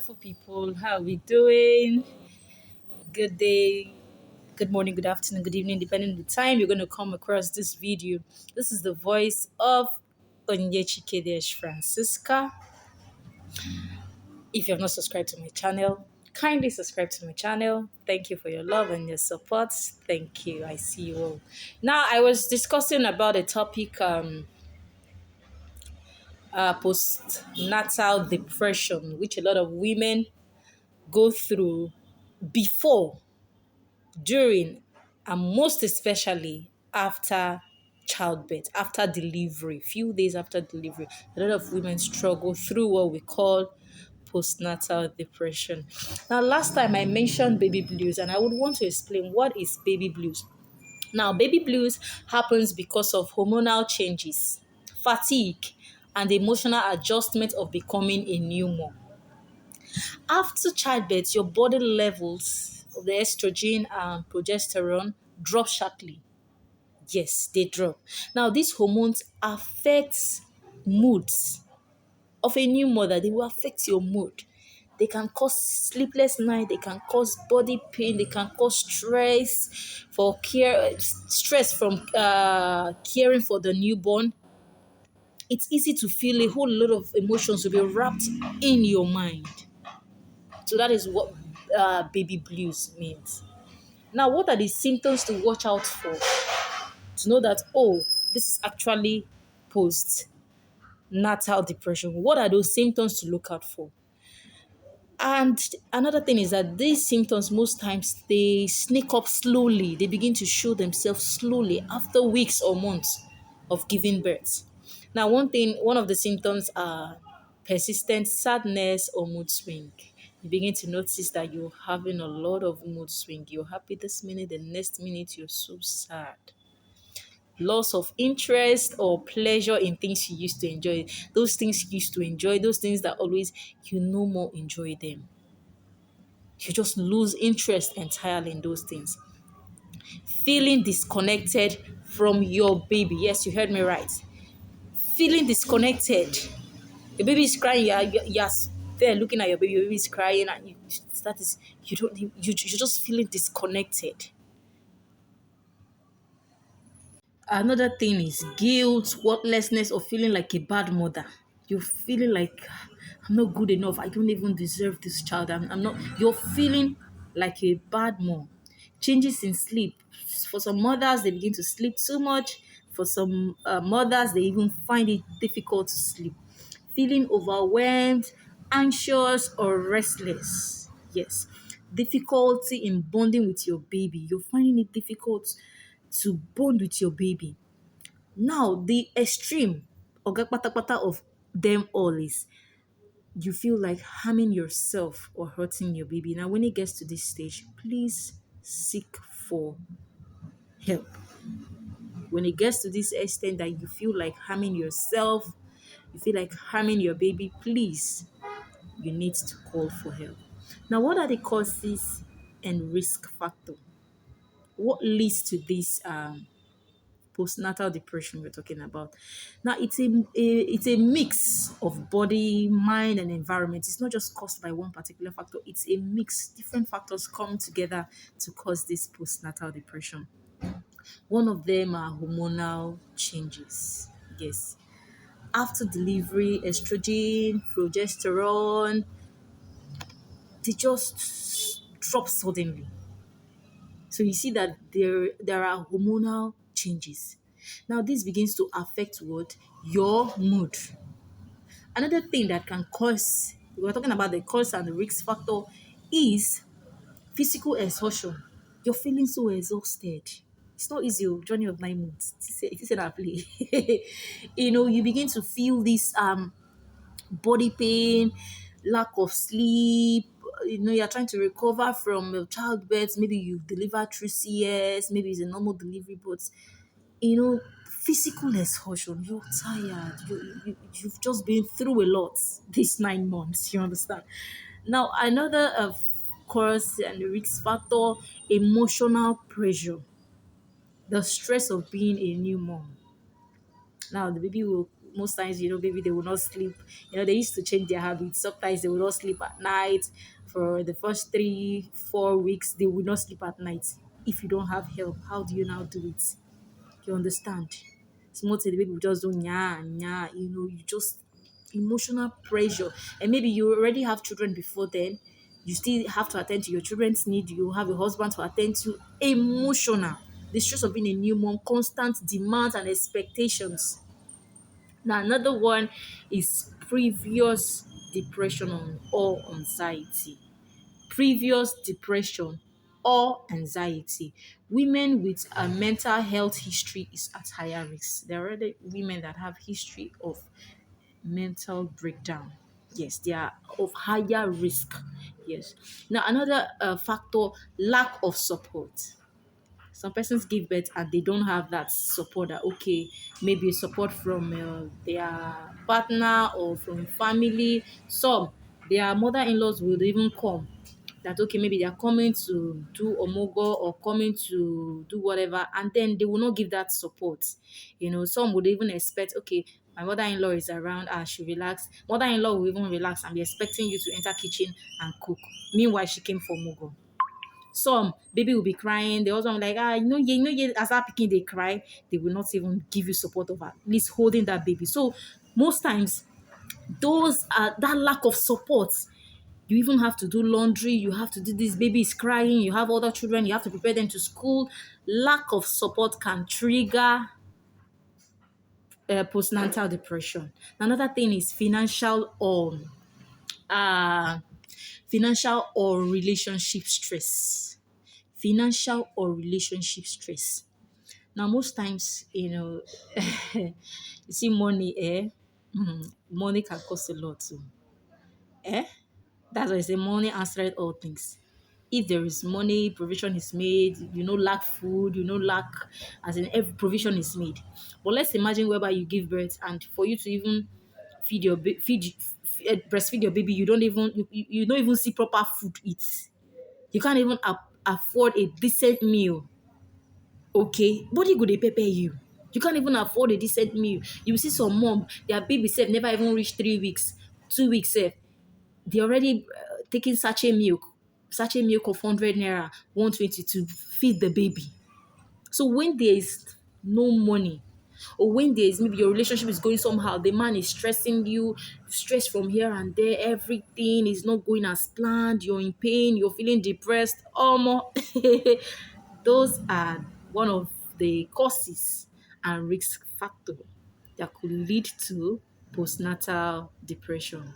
wonderful people. How are we doing? Good day, good morning, good afternoon, good evening, depending on the time you're going to come across this video. This is the voice of Onyechike Francisca. If you have not subscribed to my channel, kindly subscribe to my channel. Thank you for your love and your support. Thank you. I see you all. Now, I was discussing about a topic, postnatal depression, which a lot of women go through before, during, and most especially after childbirth, after delivery, few days after delivery. A lot of women struggle through what we call postnatal depression. Now, last time I mentioned baby blues, and I would want to explain what is baby blues. Now, baby blues happens because of hormonal changes, fatigue, and the emotional adjustment of becoming a new mom. After childbirth, your body levels of the estrogen and progesterone drop sharply. Yes, they drop. Now, these hormones affect moods of a new mother. They will affect your mood. They can cause sleepless night. They can cause body pain. They can cause stress from caring for the newborn. It's easy to feel a whole lot of emotions will be wrapped in your mind. So that is what baby blues means. Now, what are the symptoms to watch out for to know that, oh, this is actually postnatal depression? What are those symptoms to look out for? And another thing is that these symptoms, most times, they sneak up slowly. They begin to show themselves slowly after weeks or months of giving birth. Now, one of the symptoms are persistent sadness or mood swing. You begin to notice that you're having a lot of mood swing. You're happy this minute, the next minute you're so sad. Loss of interest or pleasure in things you used to enjoy. Those things you used to enjoy, those things that always you no more enjoy them. You just lose interest entirely in those things. Feeling disconnected from your baby. Yes, you heard me right. Feeling disconnected. Your baby is crying. You're there looking at your baby. Your baby is crying, and you're just feeling disconnected. Another thing is guilt, worthlessness, or feeling like a bad mother. You're feeling like I'm not good enough. I don't even deserve this child. I'm not. You're feeling like a bad mom. Changes in sleep. For some mothers, they begin to sleep too much. For some mothers, they even find it difficult to sleep. Feeling overwhelmed, anxious, or restless. Yes. Difficulty in bonding with your baby. You're finding it difficult to bond with your baby. Now, the extreme oga patapata of them all is you feel like harming yourself or hurting your baby. Now, when it gets to this stage, please seek for help. When it gets to this extent that you feel like harming yourself, you feel like harming your baby, please, you need to call for help. Now, what are the causes and risk factor? What leads to this postnatal depression we're talking about? Now, it's a mix of body, mind, and environment. It's not just caused by one particular factor. It's a mix. Different factors come together to cause this postnatal depression. One of them are hormonal changes. Yes. After delivery, estrogen, progesterone, they just drop suddenly. So you see that there are hormonal changes. Now this begins to affect what? Your mood. Another thing that can cause, we're talking about the cause and the risk factor, is physical exhaustion. You're feeling so exhausted. It's not easy, journey of 9 months. It's a play. You begin to feel this body pain, lack of sleep. You're trying to recover from childbirth. Maybe you've delivered through CS, maybe it's a normal delivery, but physical exhaustion. You're tired. You've just been through a lot these 9 months. You understand? Now, another of course and risk factor, emotional pressure, the stress of being a new mom. Now, the baby will most times, maybe they will not sleep. They used to change their habits. Sometimes they will not sleep at night. For the first 3, 4 weeks, they will not sleep at night. If you don't have help, how do you now do it? You understand? Small thing, the baby will just do nya nya. You just emotional pressure, and maybe you already have children before then. You still have to attend to your children's need. You have a husband to attend to. Emotional, the stress of being a new mom, constant demands and expectations. Now another one is previous depression or anxiety. Previous depression or anxiety. Women with a mental health history is at higher risk. There are already women that have history of mental breakdown. Yes, they are of higher risk. Yes. Now another factor, lack of support. Some persons give birth and they don't have that support, that okay, maybe support from their partner or from family. Some, their mother-in-laws will even come, that okay, maybe they are coming to do omogo or coming to do whatever, and then they will not give that support. Some would even expect, okay, my mother-in-law is around, she relax. Mother-in-law will even relax and be expecting you to enter kitchen and cook. Meanwhile, she came for omogo. Some baby will be crying. The husband will like, as that picking they cry, they will not even give you support of at least holding that baby. So most times, those are that lack of support. You even have to do laundry. You have to do this. Baby is crying. You have other children. You have to prepare them to school. Lack of support can trigger postnatal depression. Another thing is uh, financial or relationship stress. Financial or relationship stress. Now, most times, you see money, money can cost a lot too. Eh? That's why I say money answered all things. If there is money, provision is made, lack food, lack, as in every provision is made. But let's imagine whereby you give birth, and for you to even breastfeed your baby, you don't even see proper food to eat. You can't even afford a decent meal. Okay, body go dey pepper you. You can't even afford a decent meal. You will see some mom, their baby sef never even reach 3 weeks, 2 weeks sef. They already taking sachet milk of 100 naira, 120 to feed the baby. So when there is no money, or when there is maybe your relationship is going somehow, the man is stressing you, stress from here and there, everything is not going as planned, you're in pain, you're feeling depressed, those are one of the causes and risk factor that could lead to postnatal depression.